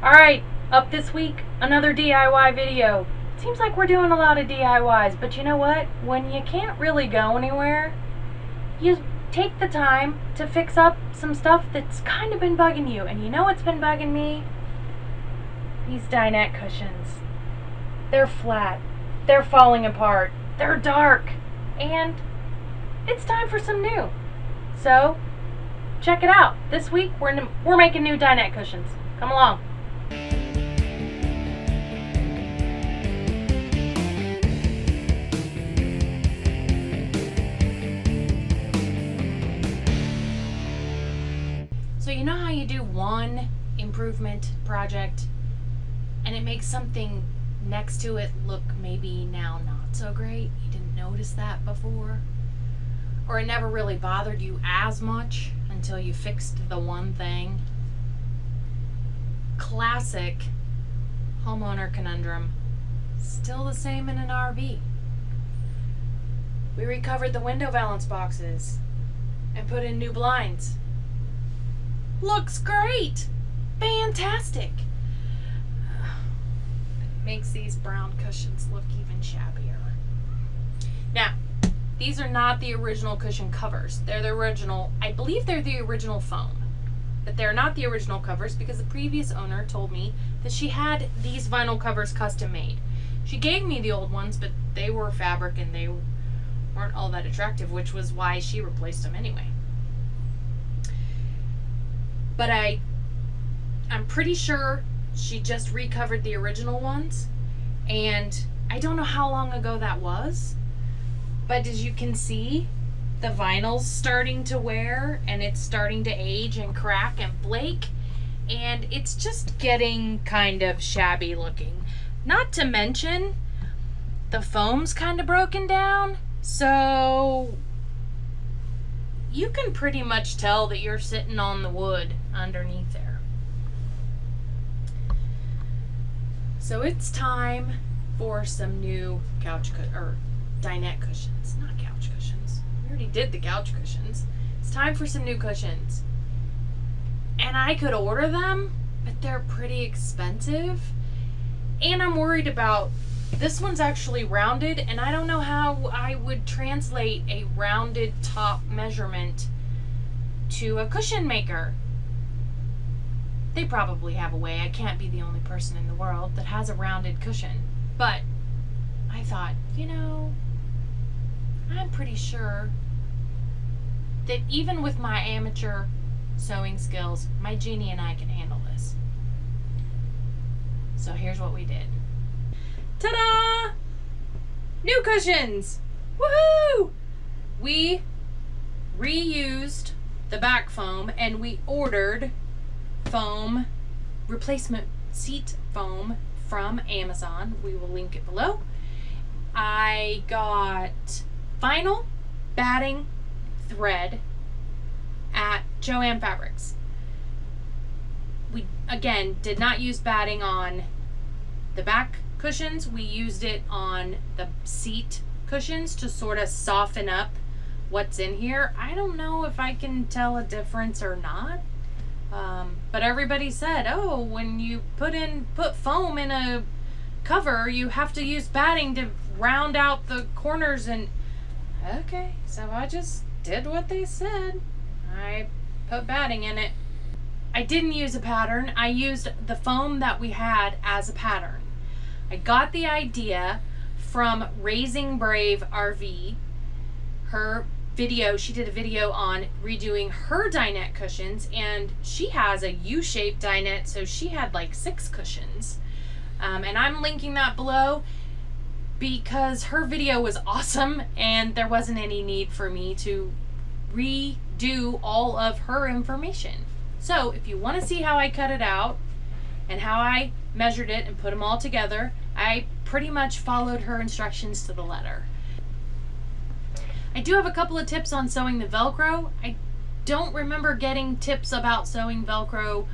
Alright, up this week, another DIY video. Seems like we're doing a lot of DIYs, but you know what? When you can't really go anywhere, you take the time to fix up some stuff that's kind of been bugging you. And you know what's been bugging me? These dinette cushions. They're flat. They're falling apart. They're dark. And it's time for some new. So, check it out. This week, we're making new dinette cushions. Come along. So you know how you do one improvement project and it makes something next to it look maybe now not so great? You didn't notice that before? Or it never really bothered you as much until you fixed the one thing? Classic homeowner conundrum. Still the same in an RV. We recovered the window valance boxes and put in new blinds. Looks great! Fantastic! It makes these brown cushions look even shabbier. Now, these are not the original cushion covers. They're the original, I believe they're the original foam. But they're not the original covers because the previous owner told me that she had these vinyl covers custom made. She gave me the old ones, but they were fabric and they weren't all that attractive, which was why she replaced them anyway. But I'm pretty sure she just recovered the original ones, and I don't know how long ago that was, but as you can see, the vinyl's starting to wear and it's starting to age and crack and flake, and it's just getting kind of shabby looking. Not to mention, the foam's kind of broken down, so you can pretty much tell that you're sitting on the wood underneath there. So it's time for some new dinette cushions. Not couch cushions. We already did the couch cushions. It's time for some new cushions. And I could order them, but they're pretty expensive. And I'm worried about, this one's actually rounded, and I don't know how I would translate a rounded top measurement to a cushion maker. They probably have a way. I can't be the only person in the world that has a rounded cushion. But I thought, you know, I'm pretty sure that even with my amateur sewing skills, my genie and I can handle this. So here's what we did. Ta-da! New cushions! Woohoo! We reused the back foam and we ordered foam, replacement seat foam from Amazon. We will link it below. I got vinyl, batting, thread at Joann Fabrics. We, again, did not use batting on the back cushions. We used it on the seat cushions to sort of soften up what's in here. I don't know if I can tell a difference or not. But everybody said, oh, when you put foam in a cover, you have to use batting to round out the corners. And okay, so I just did what they said. I put batting in it. I didn't use a pattern. I used the foam that we had as a pattern. I got the idea from Raising Brave RV. Her video, she did a video on redoing her dinette cushions, and she has a U-shaped dinette, so she had like 6 cushions. And I'm linking that below because her video was awesome and there wasn't any need for me to redo all of her information. So if you want to see how I cut it out and how I measured it and put them all together, I pretty much followed her instructions to the letter. I do have a couple of tips on sewing the Velcro. I don't remember getting tips about sewing Velcro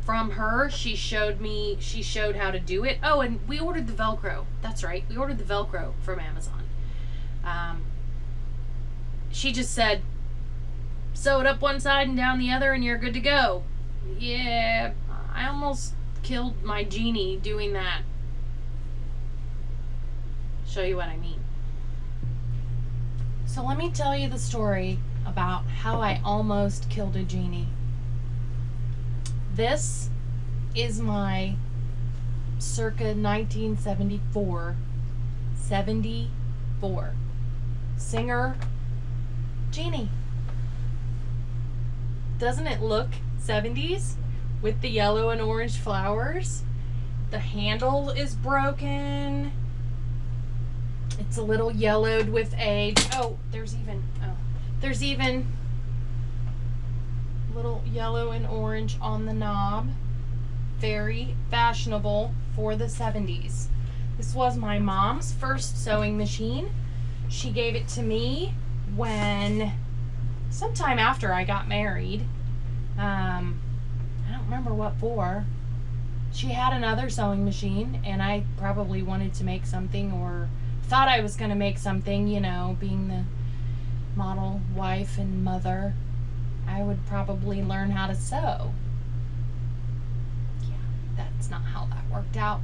from her. She showed how to do it. Oh, and we ordered the Velcro. That's right, we ordered the Velcro from Amazon. She just said, sew it up one side and down the other and you're good to go. Yeah, I almost killed my genie doing that. Show you what I mean. So let me tell you the story about how I almost killed a genie. This is my circa 1974 Singer genie. Doesn't it look 70s with the yellow and orange flowers? The handle is broken. It's a little yellowed with age. There's even little yellow and orange on the knob. Very fashionable for the 70s. This was my mom's first sewing machine. She gave it to me sometime after I got married. I don't remember what for. She had another sewing machine, and I probably wanted to make something, or thought I was going to make something, being the model wife and mother. I would probably learn how to sew. Yeah, that's not how that worked out.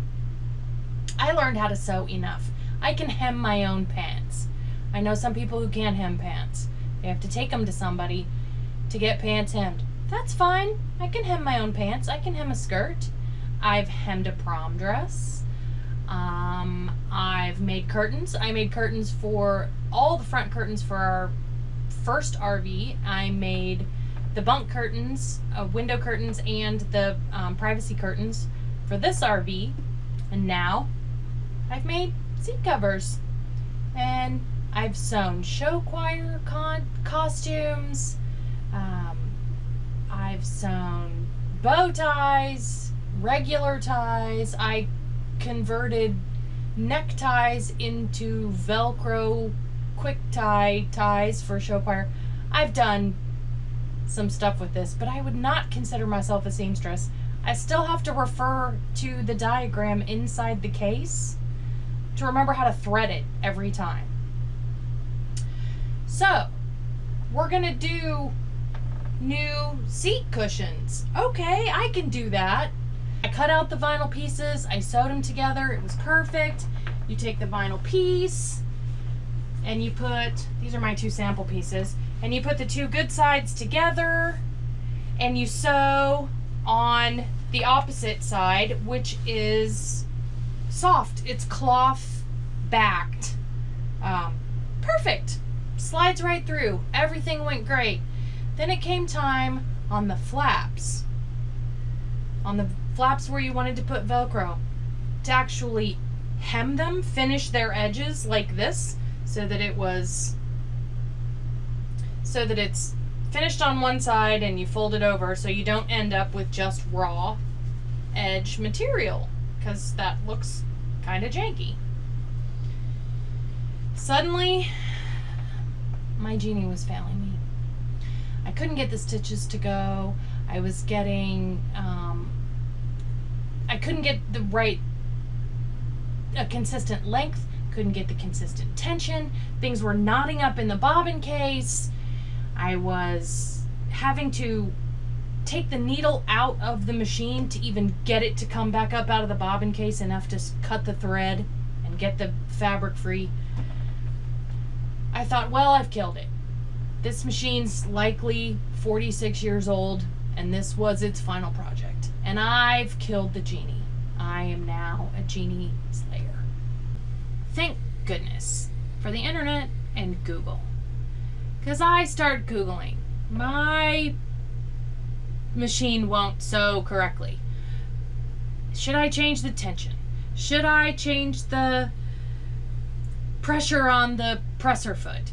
I learned how to sew enough. I can hem my own pants. I know some people who can't hem pants. They have to take them to somebody to get pants hemmed. That's fine. I can hem my own pants. I can hem a skirt. I've hemmed a prom dress. I've made curtains. I made curtains for all the front curtains for our first RV. I made the bunk curtains, window curtains, and the privacy curtains for this RV. And now I've made seat covers. And I've sewn show choir costumes. I've sewn bow ties, regular ties. I converted neckties into Velcro quick tie ties for show choir. I've done some stuff with this, but I would not consider myself a seamstress. I still have to refer to the diagram inside the case to remember how to thread it every time. So, we're gonna do new seat cushions. Okay, I can do that. I cut out the vinyl pieces, I sewed them together, it was perfect. You take the vinyl piece and you put, these are my 2 sample pieces, and you put the 2 good sides together and you sew on the opposite side, which is soft. It's cloth backed. Perfect. Slides right through. Everything went great. Then it came time on the flaps. On the flaps where you wanted to put Velcro, to actually hem them, finish their edges like this, so that it's finished on one side and you fold it over so you don't end up with just raw edge material, because that looks kind of janky. Suddenly, my genie was failing me. I couldn't get the stitches to go. I was getting, I couldn't get a consistent length, couldn't get the consistent tension. Things were knotting up in the bobbin case. I was having to take the needle out of the machine to even get it to come back up out of the bobbin case enough to cut the thread and get the fabric free. I thought, well, I've killed it. This machine's likely 46 years old, and this was its final project. And I've killed the genie. I am now a genie slayer. Thank goodness for the internet and Google. Because I started Googling. My machine won't sew correctly. Should I change the tension? Should I change the pressure on the presser foot?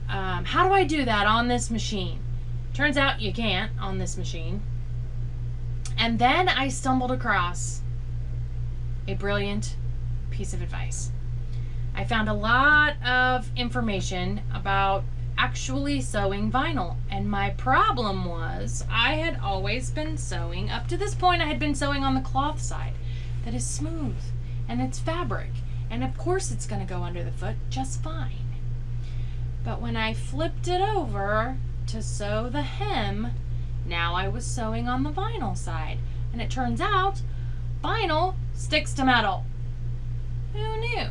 How do I do that on this machine? Turns out you can't on this machine. And then I stumbled across a brilliant piece of advice. I found a lot of information about actually sewing vinyl, and my problem was I had always been sewing, up to this point I had been sewing on the cloth side that is smooth and it's fabric, and of course it's going to go under the foot just fine. But when I flipped it over to sew the hem, now I was sewing on the vinyl side, And it turns out vinyl sticks to metal. Who knew?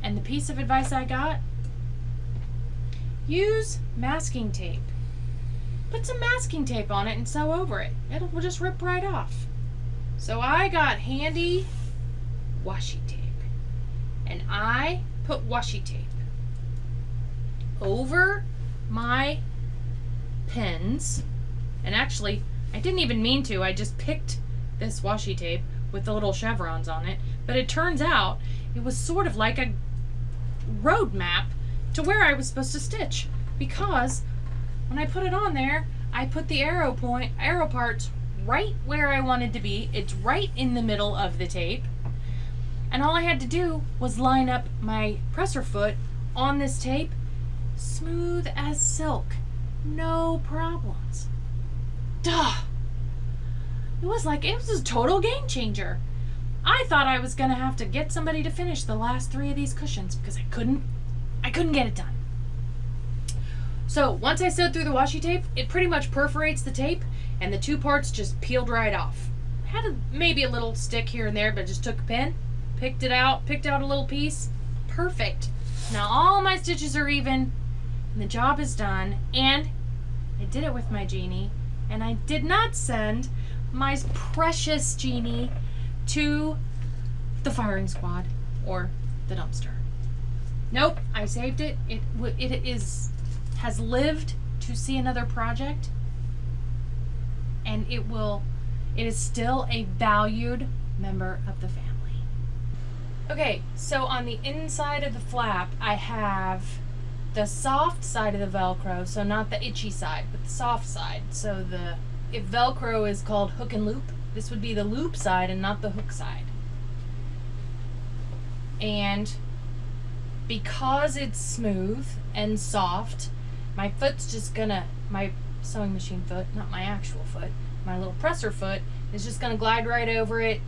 And the piece of advice I got, use masking tape. Put some masking tape on it and sew over it. It will just rip right off. So I got handy washi tape. And I put washi tape over my pins. And actually, I didn't even mean to. I just picked this washi tape with the little chevrons on it. But it turns out it was sort of like a road map to where I was supposed to stitch, because when I put it on there, I put the arrow parts right where I wanted to be. It's right in the middle of the tape. And all I had to do was line up my presser foot on this tape, smooth as silk. No problems. Duh! It was a total game changer. I thought I was gonna have to get somebody to finish the last 3 of these cushions because I couldn't get it done. So once I sewed through the washi tape, it pretty much perforates the tape and the 2 parts just peeled right off. Had maybe a little stick here and there, but just took a pin, picked out a little piece. Perfect. Now all my stitches are even and the job is done, and I did it with my Genie, and I did not send my precious Genie to the firing squad or the dumpster. Nope, I saved it. It has lived to see another project, and it is still a valued member of the family. Okay, so on the inside of the flap, I have the soft side of the Velcro, so not the itchy side, but the soft side. So if Velcro is called hook and loop, this would be the loop side and not the hook side. And because it's smooth and soft, my sewing machine foot, not my actual foot, my little presser foot, is just gonna glide right over it,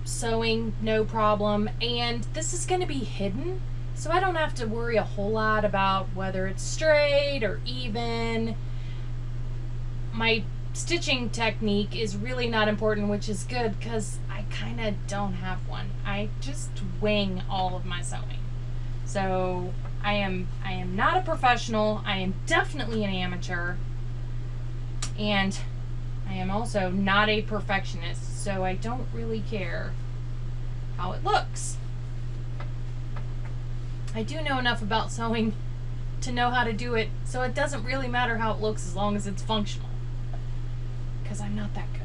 sewing no problem. And this is gonna be hidden, so I don't have to worry a whole lot about whether it's straight or even. My stitching technique is really not important, which is good because I kind of don't have one. I just wing all of my sewing. So I am not a professional. I am definitely an amateur, and I am also not a perfectionist, so I don't really care how it looks. I do know enough about sewing to know how to do it, so it doesn't really matter how it looks as long as it's functional, because I'm not that good.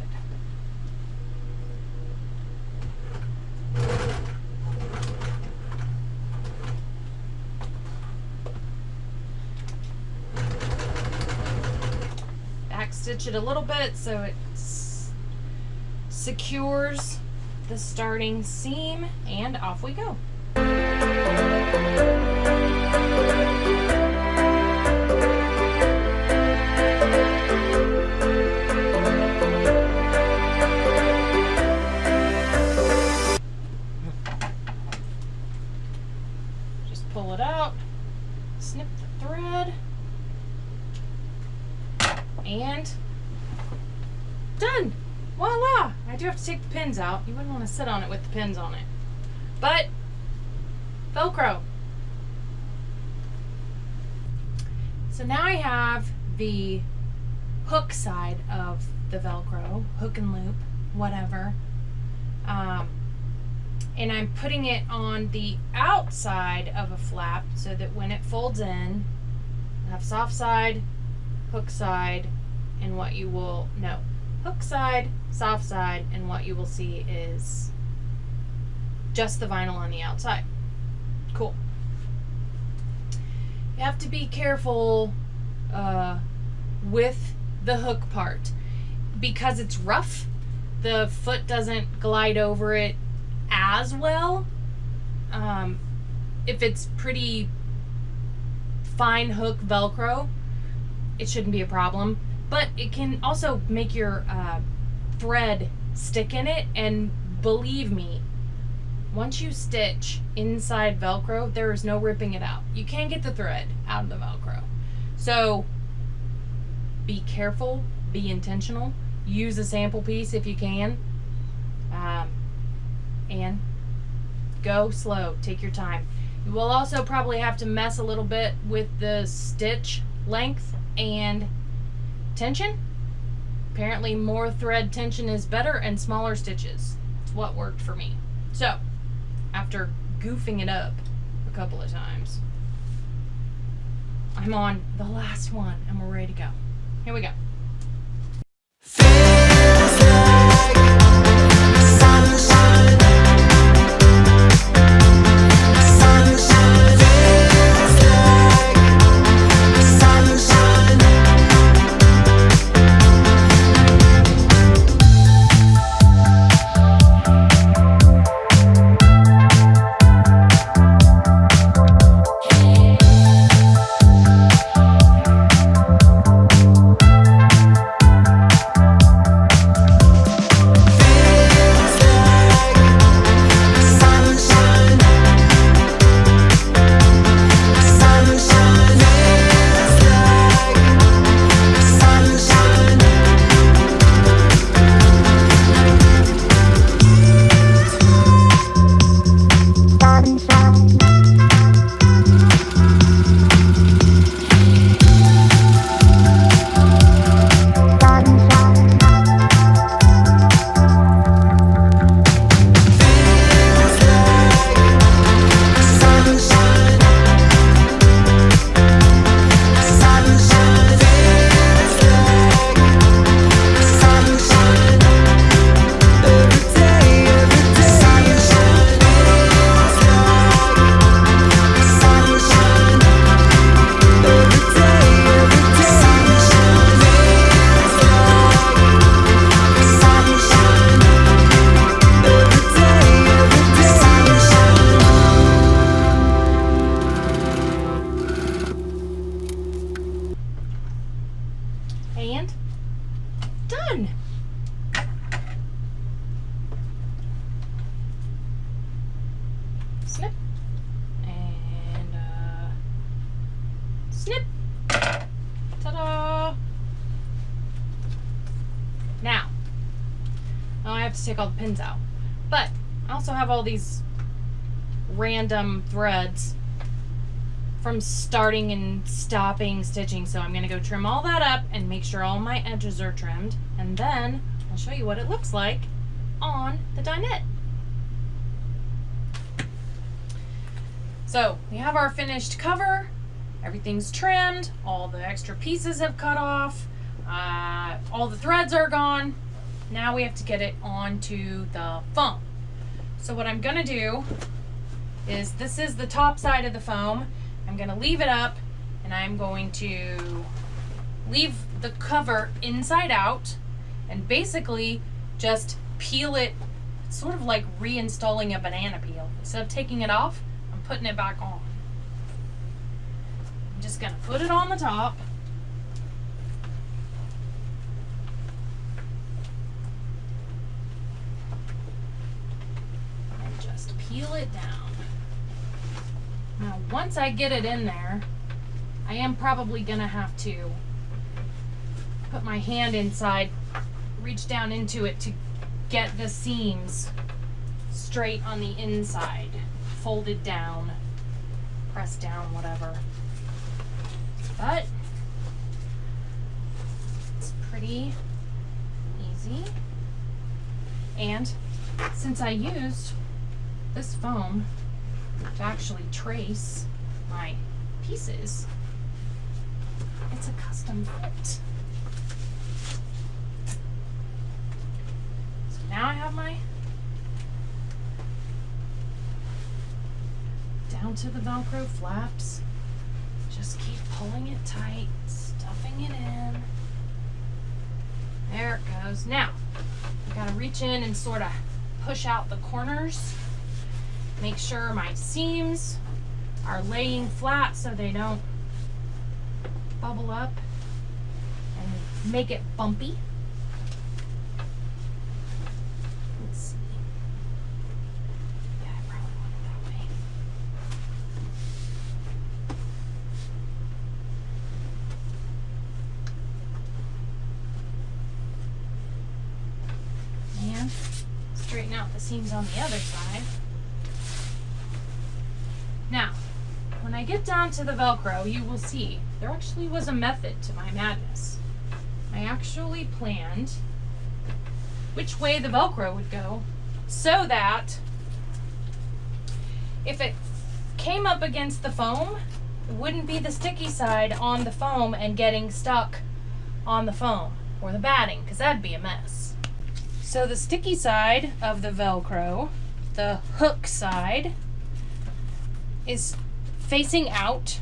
Backstitch it a little bit so it secures the starting seam, and off we go. Just pull it out, snip the thread, and done. Voila! I do have to take the pins out. You wouldn't want to sit on it with the pins on it. But Velcro. So now I have the hook side of the Velcro, hook and loop, whatever. And I'm putting it on the outside of a flap so that when it folds in, I have soft side, hook side, and what you will know. Hook side, soft side, and what you will see is just the vinyl on the outside. Cool. You have to be careful with the hook part because it's rough. The foot doesn't glide over it as well. If it's pretty fine hook Velcro, it shouldn't be a problem. But it can also make your thread stick in it, and believe me, once you stitch inside Velcro, there is no ripping it out. You can't get the thread out of the Velcro. So be careful, be intentional, use a sample piece if you can. And go slow. Take your time. You will also probably have to mess a little bit with the stitch length and tension. Apparently more thread tension is better and smaller stitches. It's what worked for me. So, after goofing it up a couple of times, I'm on the last one and we're ready to go. Here we go. And done. Snip and snip. Ta-da! Now I have to take all the pins out, but I also have all these random threads from starting and stopping stitching, so I'm going to go trim all that up and make sure all my edges are trimmed, and then I'll show you what it looks like on the dinette. So we have our finished cover, everything's trimmed, all the extra pieces have cut off, all the threads are gone. Now we have to get it onto the foam. So what I'm going to do is, this is the top side of the foam. I'm going to leave it up, and I'm going to leave the cover inside out and basically just peel it, sort of like reinstalling a banana peel. Instead of taking it off, I'm putting it back on. I'm just going to put it on the top. And just peel it down. Now, once I get it in there, I am probably going to have to put my hand inside, reach down into it to get the seams straight on the inside, folded down, pressed down, whatever. But it's pretty easy. And since I used this foam to actually trace my pieces, it's a custom fit. So now I have my down to the Velcro flaps. Just keep pulling it tight, stuffing it in. There it goes. Now I gotta reach in and sort of push out the corners. Make sure my seams are laying flat so they don't bubble up and make it bumpy. Let's see. Yeah, I probably want it that way. seams on the other side. Now, when I get down to the Velcro, you will see there actually was a method to my madness. I actually planned which way the Velcro would go so that if it came up against the foam, it wouldn't be the sticky side on the foam and getting stuck on the foam or the batting, because that'd be a mess. So the sticky side of the Velcro, the hook side, is facing out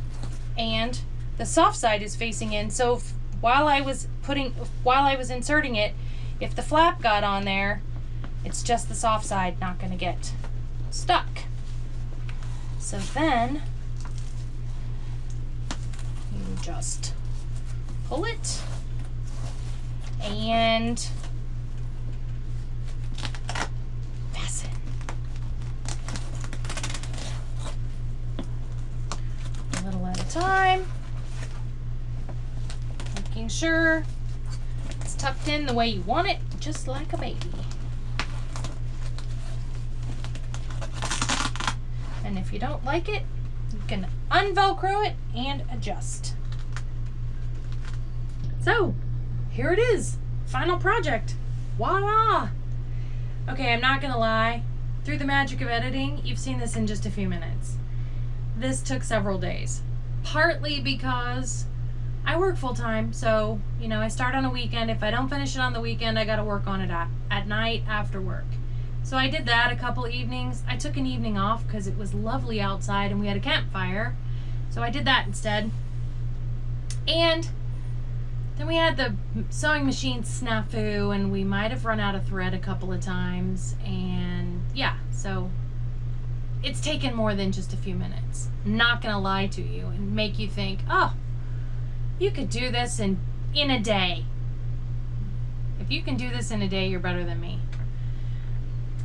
and the soft side is facing in. So while I was inserting it, if the flap got on there, it's just the soft side not going to get stuck. So then you just pull it and fasten. A little at a time, making sure it's tucked in the way you want it, just like a baby. And if you don't like it, you can unvelcro it and adjust. So, here it is. Final project. Voila! Okay, I'm not gonna lie. Through the magic of editing, you've seen this in just a few minutes. This took several days. Partly because I work full time, so, I start on a weekend. If I don't finish it on the weekend, I gotta work on it at night after work. So I did that a couple evenings. I took an evening off because it was lovely outside and we had a campfire. So I did that instead. And then we had the sewing machine snafu and we might have run out of thread a couple of times. And yeah, so it's taken more than just a few minutes. Not gonna lie to you and make you think, oh, you could do this in a day. If you can do this in a day, you're better than me.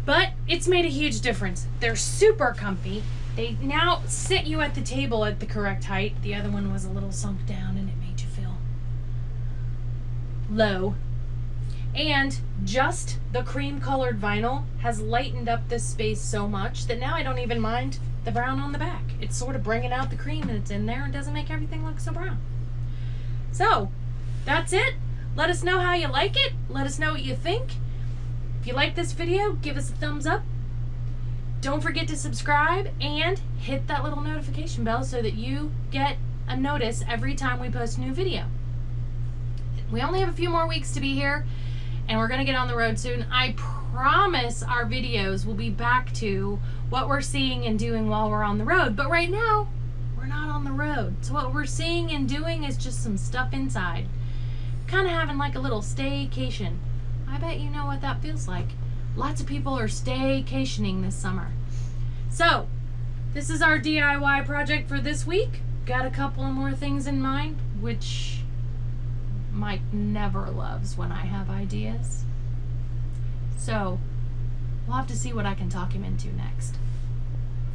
But it's made a huge difference. They're super comfy. They now sit you at the table at the correct height. The other one was a little sunk down and it made you feel low. And just the cream colored vinyl has lightened up this space so much that now I don't even mind the brown on the back. It's sort of bringing out the cream that's in there and doesn't make everything look so brown. So that's it. Let us know how you like it. Let us know what you think. If you like this video, give us a thumbs up. Don't forget to subscribe and hit that little notification bell so that you get a notice every time we post a new video. We only have a few more weeks to be here and we're gonna get on the road soon. I promise our videos will be back to what we're seeing and doing while we're on the road. But right now, we're not on the road. So what we're seeing and doing is just some stuff inside. Kind of having like a little staycation. I bet you know what that feels like. Lots of people are staycationing this summer. So, this is our DIY project for this week. Got a couple more things in mind, which Mike never loves when I have ideas. So, we'll have to see what I can talk him into next.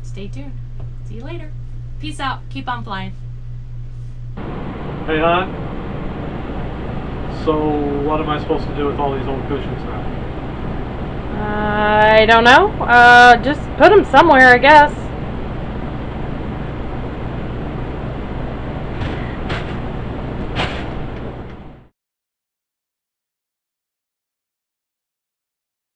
Stay tuned. See you later. Peace out. Keep on flying. Hey, hon. So, what am I supposed to do with all these old cushions now? I don't know. Just put them somewhere, I guess.